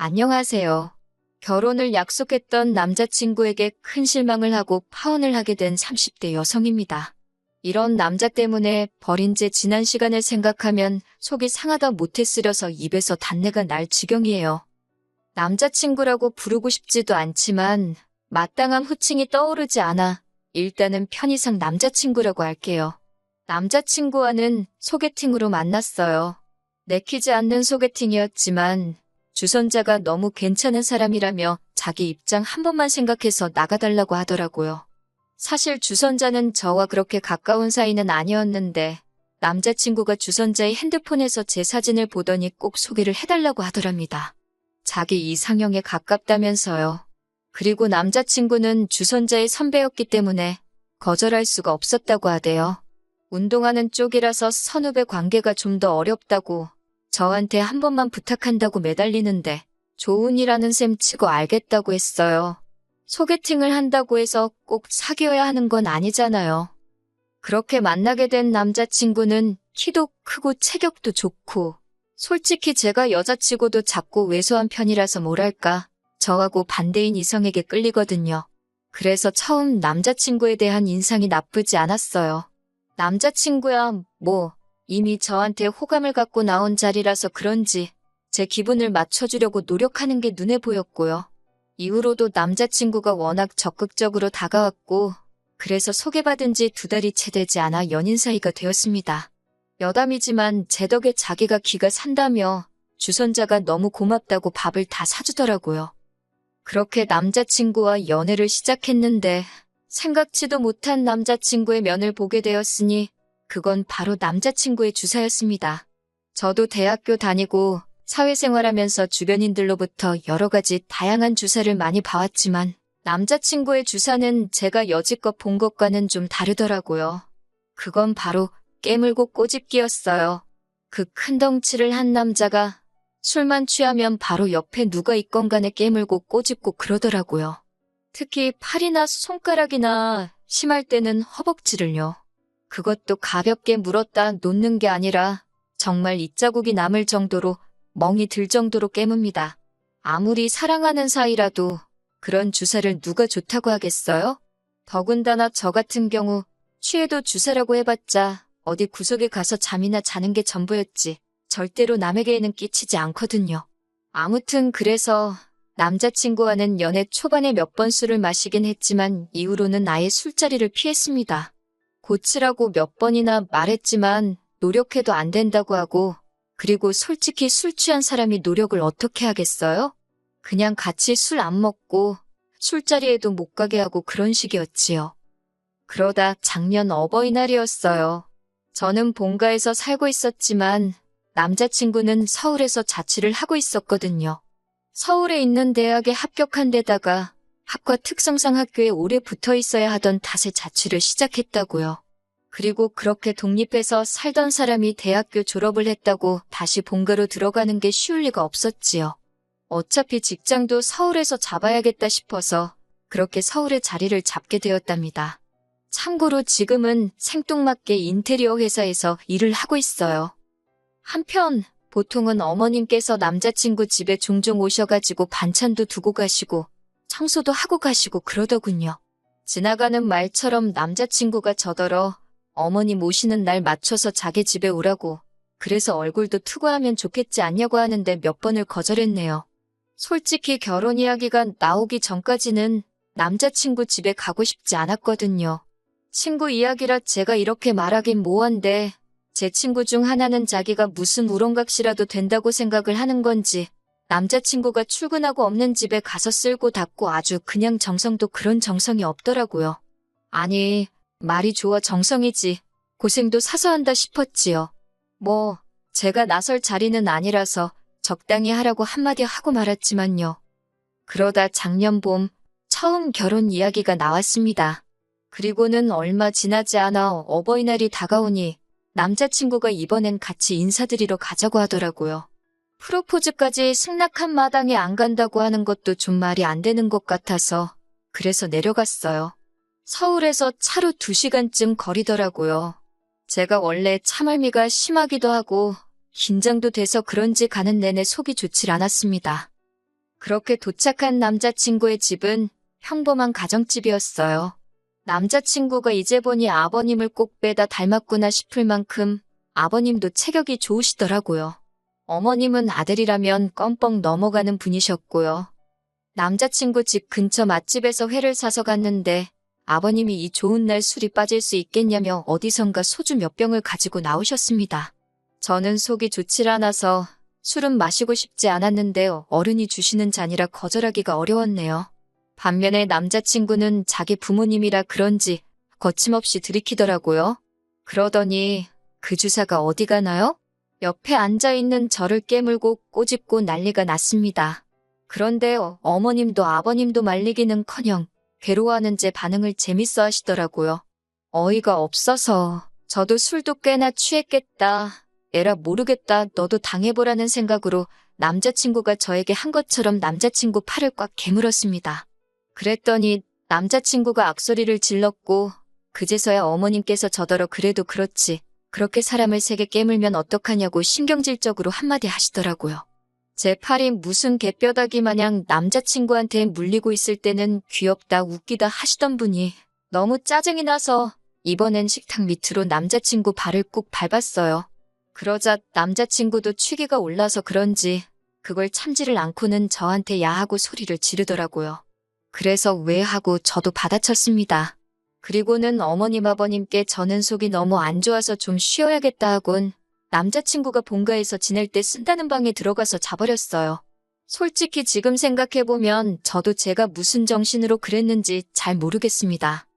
안녕하세요. 결혼을 약속했던 남자친구에게 큰 실망을 하고 파혼을 하게 된 30대 여성입니다. 이런 남자 때문에 버린 지 지난 시간을 생각하면 속이 상하다 못해 쓰려서 입에서 단내가 날 지경이에요. 남자친구라고 부르고 싶지도 않지만 마땅한 호칭이 떠오르지 않아 일단은 편의상 남자친구라고 할게요. 남자친구와는 소개팅으로 만났어요. 내키지 않는 소개팅이었지만 주선자가 너무 괜찮은 사람이라며 자기 입장 한 번만 생각해서 나가달라고 하더라고요. 사실 주선자는 저와 그렇게 가까운 사이는 아니었는데 남자친구가 주선자의 핸드폰에서 제 사진을 보더니 꼭 소개를 해달라고 하더랍니다. 자기 이상형에 가깝다면서요. 그리고 남자친구는 주선자의 선배였기 때문에 거절할 수가 없었다고 하대요. 운동하는 쪽이라서 선후배 관계가 좀 더 어렵다고 저한테 한 번만 부탁한다고 매달리는데 좋은 일 하는 셈 치고 알겠다고 했어요. 소개팅을 한다고 해서 꼭 사귀어야 하는 건 아니잖아요. 그렇게 만나게 된 남자친구는 키도 크고 체격도 좋고 솔직히 제가 여자치고도 작고 왜소한 편이라서 뭐랄까 저하고 반대인 이성에게 끌리거든요. 그래서 처음 남자친구에 대한 인상이 나쁘지 않았어요. 남자친구야 뭐 이미 저한테 호감을 갖고 나온 자리라서 그런지 제 기분을 맞춰주려고 노력하는 게 눈에 보였고요. 이후로도 남자친구가 워낙 적극적으로 다가왔고 그래서 소개받은 지 2달이 채 되지 않아 연인 사이가 되었습니다. 여담이지만 제 덕에 자기가 기가 산다며 주선자가 너무 고맙다고 밥을 다 사주더라고요. 그렇게 남자친구와 연애를 시작했는데 생각지도 못한 남자친구의 면을 보게 되었으니 그건 바로 남자친구의 주사였습니다. 저도 대학교 다니고 사회생활하면서 주변인들로부터 여러 가지 다양한 주사를 많이 봐왔지만 남자친구의 주사는 제가 여지껏 본 것과는 좀 다르더라고요. 그건 바로 깨물고 꼬집기였어요. 그 큰 덩치를 한 남자가 술만 취하면 바로 옆에 누가 있건 간에 깨물고 꼬집고 그러더라고요. 특히 팔이나 손가락이나 심할 때는 허벅지를요. 그것도 가볍게 물었다 놓는 게 아니라 정말 입자국이 남을 정도로 멍이 들 정도로 깨뭅니다. 아무리 사랑하는 사이라도 그런 주사를 누가 좋다고 하겠어요? 더군다나 저 같은 경우 취해도 주사라고 해봤자 어디 구석에 가서 잠이나 자는 게 전부였지 절대로 남에게는 끼치지 않거든요. 아무튼 그래서 남자친구와는 연애 초반에 몇 번 술을 마시긴 했지만 이후로는 아예 술자리를 피했습니다. 고치라고 몇 번이나 말했지만 노력해도 안 된다고 하고 그리고 솔직히 술 취한 사람이 노력을 어떻게 하겠어요? 그냥 같이 술 안 먹고 술자리에도 못 가게 하고 그런 식이었지요. 그러다 작년 어버이날이었어요. 저는 본가에서 살고 있었지만 남자친구는 서울에서 자취를 하고 있었거든요. 서울에 있는 대학에 합격한 데다가 학과 특성상 학교에 오래 붙어 있어야 하던 탓에 자취를 시작했다고요. 그리고 그렇게 독립해서 살던 사람이 대학교 졸업을 했다고 다시 본가로 들어가는 게 쉬울 리가 없었지요. 어차피 직장도 서울에서 잡아야겠다 싶어서 그렇게 서울에 자리를 잡게 되었답니다. 참고로 지금은 생뚱맞게 인테리어 회사에서 일을 하고 있어요. 한편 보통은 어머님께서 남자친구 집에 종종 오셔가지고 반찬도 두고 가시고 청소도 하고 가시고 그러더군요. 지나가는 말처럼 남자친구가 저더러 어머님 오시는 날 맞춰서 자기 집에 오라고 그래서 얼굴도 투과하면 좋겠지 않냐고 하는데 몇 번을 거절했네요. 솔직히 결혼 이야기가 나오기 전까지는 남자친구 집에 가고 싶지 않았거든요. 친구 이야기라 제가 이렇게 말하긴 뭐한데 제 친구 중 하나는 자기가 무슨 우렁각시라도 된다고 생각을 하는 건지 남자친구가 출근하고 없는 집에 가서 쓸고 닦고 아주 그냥 정성도 그런 정성이 없더라고요. 아니, 말이 좋아 정성이지. 고생도 사서 한다 싶었지요. 뭐, 제가 나설 자리는 아니라서 적당히 하라고 한마디 하고 말았지만요. 그러다 작년 봄 처음 결혼 이야기가 나왔습니다. 그리고는 얼마 지나지 않아 어버이날이 다가오니 남자친구가 이번엔 같이 인사드리러 가자고 하더라고요. 프로포즈까지 승낙한 마당에 안 간다고 하는 것도 좀 말이 안 되는 것 같아서 그래서 내려갔어요. 서울에서 차로 2시간쯤 거리더라고요. 제가 원래 참을미가 심하기도 하고 긴장도 돼서 그런지 가는 내내 속이 좋질 않았습니다. 그렇게 도착한 남자친구의 집은 평범한 가정집이었어요. 남자친구가 이제 보니 아버님을 꼭 빼다 닮았구나 싶을 만큼 아버님도 체격이 좋으시더라고요. 어머님은 아들이라면 껌뻑 넘어가는 분이셨고요. 남자친구 집 근처 맛집에서 회를 사서 갔는데 아버님이 이 좋은 날 술이 빠질 수 있겠냐며 어디선가 소주 몇 병을 가지고 나오셨습니다. 저는 속이 좋질 않아서 술은 마시고 싶지 않았는데 어른이 주시는 잔이라 거절하기가 어려웠네요. 반면에 남자친구는 자기 부모님이라 그런지 거침없이 들이키더라고요. 그러더니 그 주사가 어디 가나요? 옆에 앉아있는 저를 깨물고 꼬집고 난리가 났습니다. 그런데 어머님도 아버님도 말리기는커녕 괴로워하는 제 반응을 재밌어 하시더라고요. 어이가 없어서 저도 술도 꽤나 취했겠다. 에라 모르겠다. 너도 당해보라는 생각으로 남자친구가 저에게 한 것처럼 남자친구 팔을 꽉 깨물었습니다. 그랬더니 남자친구가 악소리를 질렀고 그제서야 어머님께서 저더러 그래도 그렇지. 그렇게 사람을 세게 깨물면 어떡하냐고 신경질적으로 한마디 하시더라고요. 제 팔이 무슨 개뼈다귀 마냥 남자친구한테 물리고 있을 때는 귀엽다 웃기다 하시던 분이 너무 짜증이 나서 이번엔 식탁 밑으로 남자친구 발을 꾹 밟았어요. 그러자 남자친구도 취기가 올라서 그런지 그걸 참지를 않고는 저한테 야하고 소리를 지르더라고요. 그래서 왜 하고 저도 받아쳤습니다. 그리고는 어머님 아버님께 저는 속이 너무 안 좋아서 좀 쉬어야겠다 하곤 남자친구가 본가에서 지낼 때 쓴다는 방에 들어가서 자버렸어요. 솔직히 지금 생각해보면 저도 제가 무슨 정신으로 그랬는지 잘 모르겠습니다.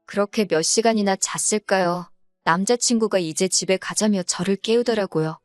그렇게 몇 시간이나 잤을까요? 남자친구가 이제 집에 가자며 저를 깨우더라고요.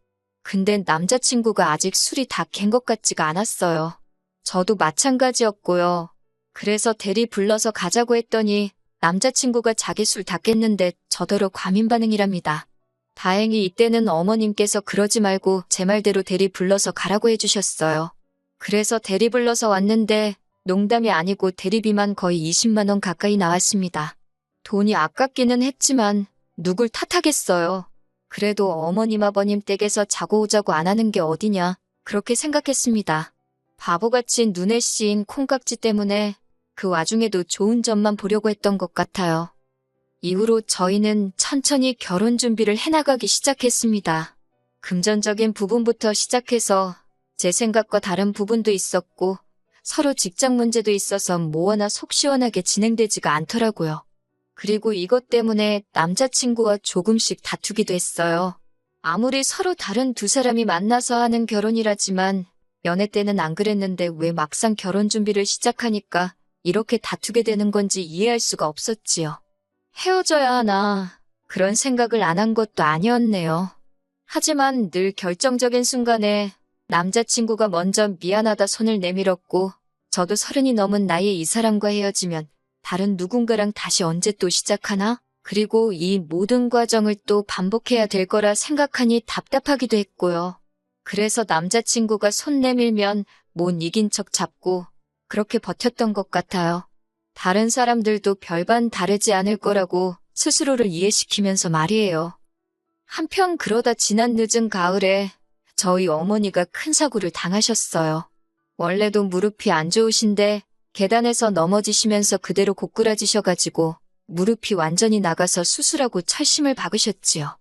근데 남자친구가 아직 술이 다 깬 것 같지가 않았어요. 저도 마찬가지였고요. 그래서 대리 불러서 가자고 했더니 남자친구가 자기 술 다 깼는데 저더러 과민 반응이랍니다. 다행히 이때는 어머님께서 그러지 말고 제 말대로 대리 불러서 가라고 해주셨어요. 그래서 대리 불러서 왔는데 농담이 아니고 대리비만 거의 20만 원 가까이 나왔습니다. 돈이 아깝기는 했지만 누굴 탓하겠어요. 그래도 어머님 아버님 댁에서 자고 오자고 안 하는 게 어디냐 그렇게 생각했습니다. 바보같이 눈에 씌인 콩깍지 때문에 그 와중에도 좋은 점만 보려고 했던 것 같아요. 이후로 저희는 천천히 결혼 준비를 해나가기 시작했습니다. 금전적인 부분부터 시작해서 제 생각과 다른 부분도 있었고 서로 직장 문제도 있어서 뭐하나 속 시원하게 진행되지가 않더라고요. 그리고 이것 때문에 남자친구와 조금씩 다투기도 했어요. 아무리 서로 다른 두 사람이 만나서 하는 결혼이라지만 연애 때는 안 그랬는데 왜 막상 결혼 준비를 시작하니까 이렇게 다투게 되는 건지 이해할 수가 없었지요. 헤어져야 하나 그런 생각을 안 한 것도 아니었네요. 하지만 늘 결정적인 순간에 남자친구가 먼저 미안하다 손을 내밀었고 저도 30이 넘은 나이에 이 사람과 헤어지면 다른 누군가랑 다시 언제 또 시작하나? 그리고 이 모든 과정을 또 반복해야 될 거라 생각하니 답답하기도 했고요. 그래서 남자친구가 손 내밀면 못 이긴 척 잡고 그렇게 버텼던 것 같아요. 다른 사람들도 별반 다르지 않을 거라고 스스로를 이해시키면서 말이에요. 한편 그러다 지난 늦은 가을에 저희 어머니가 큰 사고를 당하셨어요. 원래도 무릎이 안 좋으신데 계단에서 넘어지시면서 그대로 고꾸라지셔가지고 무릎이 완전히 나가서 수술하고 철심을 박으셨지요.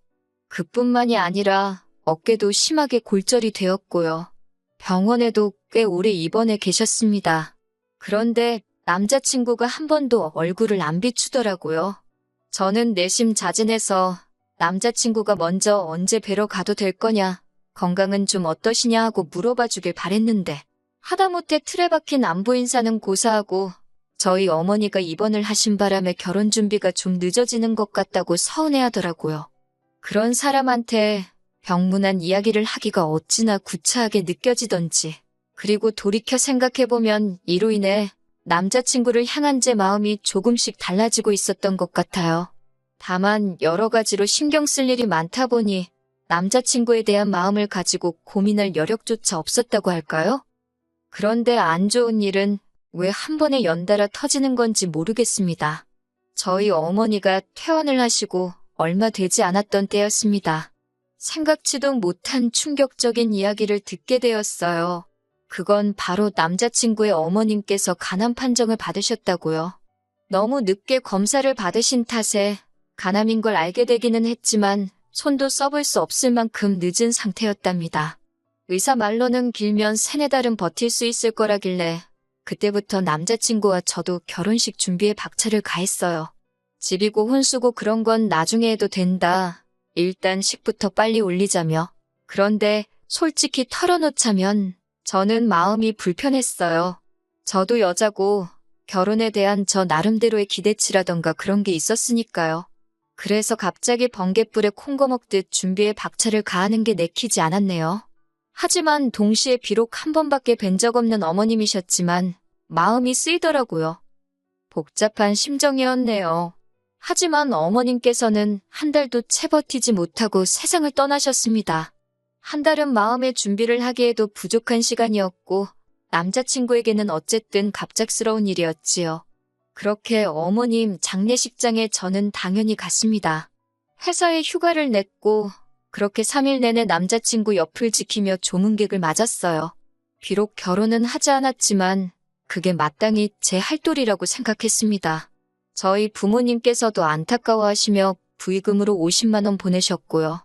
그뿐만이 아니라 어깨도 심하게 골절이 되었고요. 병원에도 꽤 오래 입원해 계셨습니다. 그런데 남자친구가 한 번도 얼굴을 안 비추더라고요. 저는 내심 자진해서 남자친구가 먼저 언제 뵈러 가도 될 거냐, 건강은 좀 어떠시냐 하고 물어봐 주길 바랬는데 하다못해 틀에 박힌 안부 인사는 고사하고 저희 어머니가 입원을 하신 바람에 결혼 준비가 좀 늦어지는 것 같다고 서운해하더라고요. 그런 사람한테 병문안 이야기를 하기가 어찌나 구차하게 느껴지던지. 그리고 돌이켜 생각해보면 이로 인해 남자친구를 향한 제 마음이 조금씩 달라지고 있었던 것 같아요. 다만 여러 가지로 신경 쓸 일이 많다 보니 남자친구에 대한 마음을 가지고 고민할 여력조차 없었다고 할까요? 그런데 안 좋은 일은 왜 한 번에 연달아 터지는 건지 모르겠습니다. 저희 어머니가 퇴원을 하시고 얼마 되지 않았던 때였습니다. 생각지도 못한 충격적인 이야기를 듣게 되었어요. 그건 바로 남자친구의 어머님께서 간암 판정을 받으셨다고요. 너무 늦게 검사를 받으신 탓에 간암인 걸 알게 되기는 했지만 손도 써볼 수 없을 만큼 늦은 상태였답니다. 의사 말로는 길면 3-4달은 버틸 수 있을 거라길래 그때부터 남자친구와 저도 결혼식 준비에 박차를 가했어요. 집이고 혼수고 그런 건 나중에 해도 된다. 일단 식부터 빨리 올리자며. 그런데 솔직히 털어놓자면 저는 마음이 불편했어요. 저도 여자고 결혼에 대한 저 나름대로의 기대치라던가 그런 게 있었으니까요. 그래서 갑자기 번갯불에 콩거 먹듯 준비에 박차를 가하는 게 내키지 않았네요. 하지만 동시에 비록 한 번밖에 뵌 적 없는 어머님이셨지만 마음이 쓰이더라고요. 복잡한 심정이었네요. 하지만 어머님께서는 한 달도 채 버티지 못하고 세상을 떠나셨습니다. 한 달은 마음의 준비를 하기에도 부족한 시간이었고 남자친구에게는 어쨌든 갑작스러운 일이었지요. 그렇게 어머님 장례식장에 저는 당연히 갔습니다. 회사에 휴가를 냈고 그렇게 3일 내내 남자친구 옆을 지키며 조문객을 맞았어요. 비록 결혼은 하지 않았지만 그게 마땅히 제 할 도리라고 생각했습니다. 저희 부모님께서도 안타까워하시며 부의금으로 50만 원 보내셨고요.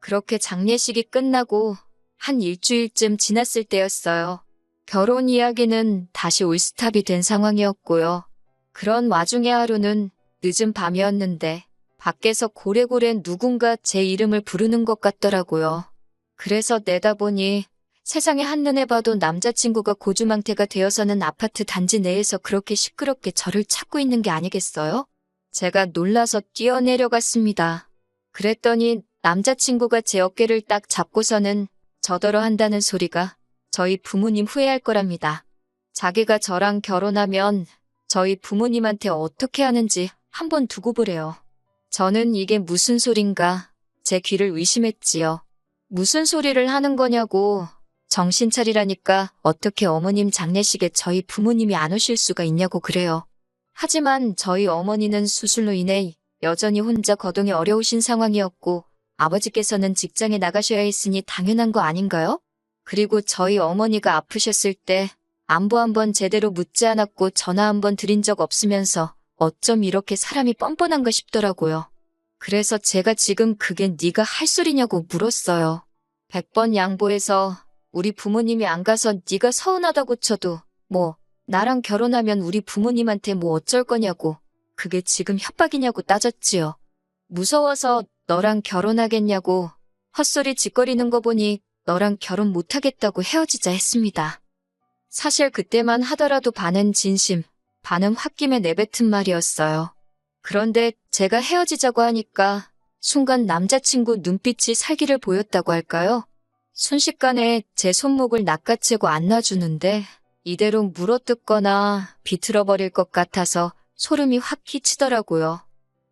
그렇게 장례식이 끝나고 한 일주일쯤 지났을 때였어요. 결혼 이야기는 다시 올스탑이 된 상황이었고요. 그런 와중에 하루는 늦은 밤이었는데 밖에서 고래고래 누군가 제 이름을 부르는 것 같더라고요. 그래서 내다보니 세상에 한눈에 봐도 남자친구가 고주망태가 되어서는 아파트 단지 내에서 그렇게 시끄럽게 저를 찾고 있는 게 아니겠어요? 제가 놀라서 뛰어내려갔습니다. 그랬더니 남자친구가 제 어깨를 딱 잡고서는 저더러 한다는 소리가 저희 부모님 후회할 거랍니다. 자기가 저랑 결혼하면 저희 부모님한테 어떻게 하는지 한번 두고 보래요. 저는 이게 무슨 소린가 제 귀를 의심했지요. 무슨 소리를 하는 거냐고. 정신 차리라니까 어떻게 어머님 장례식에 저희 부모님이 안 오실 수가 있냐고 그래요. 하지만 저희 어머니는 수술로 인해 여전히 혼자 거동이 어려우신 상황이었고 아버지께서는 직장에 나가셔야 했으니 당연한 거 아닌가요? 그리고 저희 어머니가 아프셨을 때 안부 한번 제대로 묻지 않았고 전화 한번 드린 적 없으면서 어쩜 이렇게 사람이 뻔뻔한가 싶더라고요. 그래서 제가 지금 그게 네가 할 소리냐고 물었어요. 100번 양보해서 우리 부모님이 안 가서 네가 서운하다고 쳐도 뭐 나랑 결혼하면 우리 부모님한테 뭐 어쩔 거냐고 그게 지금 협박이냐고 따졌지요. 무서워서 너랑 결혼하겠냐고 헛소리 짓거리는 거 보니 너랑 결혼 못하겠다고 헤어지자 했습니다. 사실 그때만 하더라도 반은 진심, 반은 홧김에 내뱉은 말이었어요. 그런데 제가 헤어지자고 하니까 순간 남자친구 눈빛이 살기를 보였다고 할까요? 순식간에 제 손목을 낚아채고 안 놔주는데 이대로 물어뜯거나 비틀어버릴 것 같아서 소름이 확 끼치더라고요.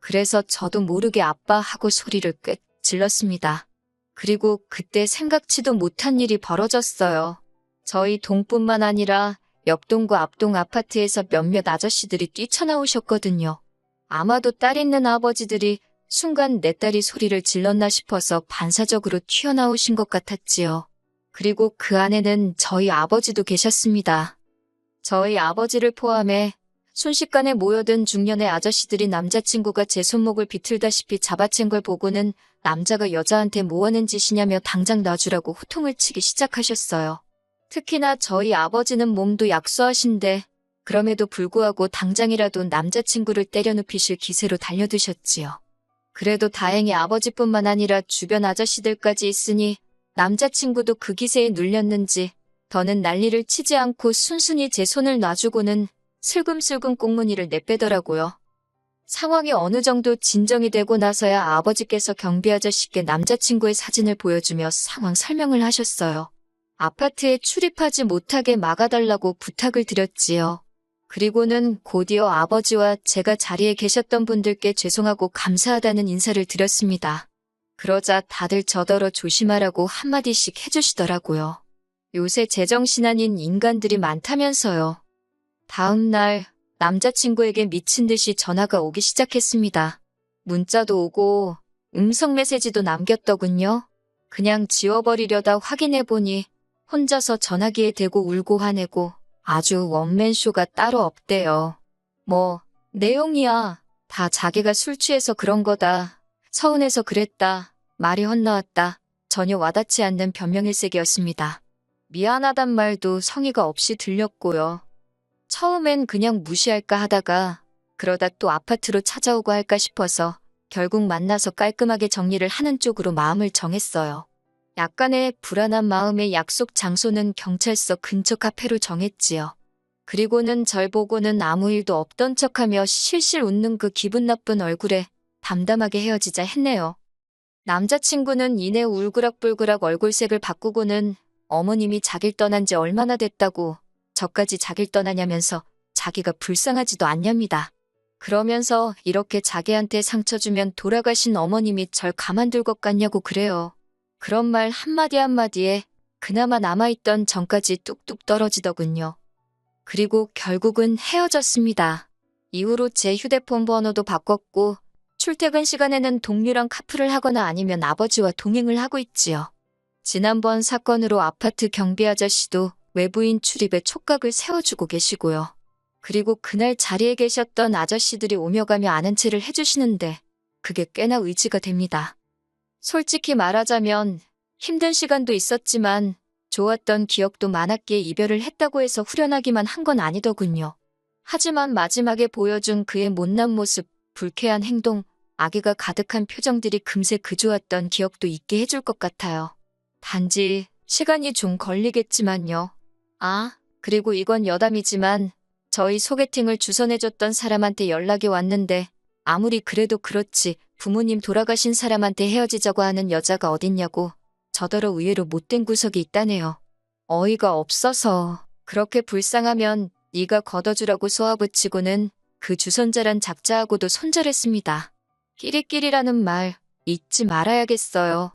그래서 저도 모르게 아빠 하고 소리를 꽤 질렀습니다. 그리고 그때 생각지도 못한 일이 벌어졌어요. 저희 동뿐만 아니라 옆동과 앞동 아파트에서 몇몇 아저씨들이 뛰쳐나오셨거든요. 아마도 딸 있는 아버지들이 순간 내 딸이 소리를 질렀나 싶어서 반사적으로 튀어나오신 것 같았지요. 그리고 그 안에는 저희 아버지도 계셨습니다. 저희 아버지를 포함해 순식간에 모여든 중년의 아저씨들이 남자친구가 제 손목을 비틀다시피 잡아챈 걸 보고는 남자가 여자한테 뭐 하는 짓이냐며 당장 놔주라고 호통을 치기 시작하셨어요. 특히나 저희 아버지는 몸도 약소하신데 그럼에도 불구하고 당장이라도 남자친구를 때려눕히실 기세로 달려드셨지요. 그래도 다행히 아버지뿐만 아니라 주변 아저씨들까지 있으니 남자친구도 그 기세에 눌렸는지 더는 난리를 치지 않고 순순히 제 손을 놔주고는 슬금슬금 꽁무니를 내빼더라고요. 상황이 어느 정도 진정이 되고 나서야 아버지께서 경비 아저씨께 남자친구의 사진을 보여주며 상황 설명을 하셨어요. 아파트에 출입하지 못하게 막아달라고 부탁을 드렸지요. 그리고는 곧이어 아버지와 제가 자리에 계셨던 분들께 죄송하고 감사하다는 인사를 드렸습니다. 그러자 다들 저더러 조심하라고 한마디씩 해주시더라고요. 요새 제정신 아닌 인간들이 많다면서요. 다음 날 남자친구에게 미친 듯이 전화가 오기 시작했습니다. 문자도 오고 음성 메시지도 남겼더군요. 그냥 지워버리려다 확인해보니 혼자서 전화기에 대고 울고 화내고 아주 원맨쇼가 따로 없대요. 뭐, 내용이야. 다 자기가 술 취해서 그런 거다. 서운해서 그랬다. 말이 헛나왔다. 전혀 와닿지 않는 변명일색이었습니다. 미안하단 말도 성의가 없이 들렸고요. 처음엔 그냥 무시할까 하다가 그러다 또 아파트로 찾아오고 할까 싶어서 결국 만나서 깔끔하게 정리를 하는 쪽으로 마음을 정했어요. 약간의 불안한 마음에 약속 장소는 경찰서 근처 카페로 정했지요. 그리고는 절 보고는 아무 일도 없던 척하며 실실 웃는 그 기분 나쁜 얼굴에 담담하게 헤어지자 했네요. 남자친구는 이내 울그락불그락 얼굴색을 바꾸고는 어머님이 자길 떠난 지 얼마나 됐다고 저까지 자길 떠나냐면서 자기가 불쌍하지도 않냐입니다. 그러면서 이렇게 자기한테 상처 주면 돌아가신 어머님이 절 가만둘 것 같냐고 그래요. 그런 말 한마디 한마디에 그나마 남아있던 정까지 뚝뚝 떨어지더군요. 그리고 결국은 헤어졌습니다. 이후로 제 휴대폰 번호도 바꿨고 출퇴근 시간에는 동료랑 카풀을 하거나 아니면 아버지와 동행을 하고 있지요. 지난번 사건으로 아파트 경비 아저씨도 외부인 출입에 촉각을 세워주고 계시고요. 그리고 그날 자리에 계셨던 아저씨들이 오며 가며 아는 체를 해주시는데 그게 꽤나 의지가 됩니다. 솔직히 말하자면 힘든 시간도 있었지만 좋았던 기억도 많았기에 이별을 했다고 해서 후련하기만 한 건 아니더군요. 하지만 마지막에 보여준 그의 못난 모습, 불쾌한 행동, 악의가 가득한 표정들이 금세 그 좋았던 기억도 잊게 해줄 것 같아요. 단지 시간이 좀 걸리겠지만요. 아, 그리고 이건 여담이지만 저희 소개팅을 주선해줬던 사람한테 연락이 왔는데 아무리 그래도 그렇지 부모님 돌아가신 사람한테 헤어지자고 하는 여자가 어딨냐고 저더러 의외로 못된 구석이 있다네요. 어이가 없어서 그렇게 불쌍하면 네가 걷어주라고 쏘아붙이고는 그 주선자란 작자하고도 손절했습니다. 끼리끼리라는 말 잊지 말아야겠어요.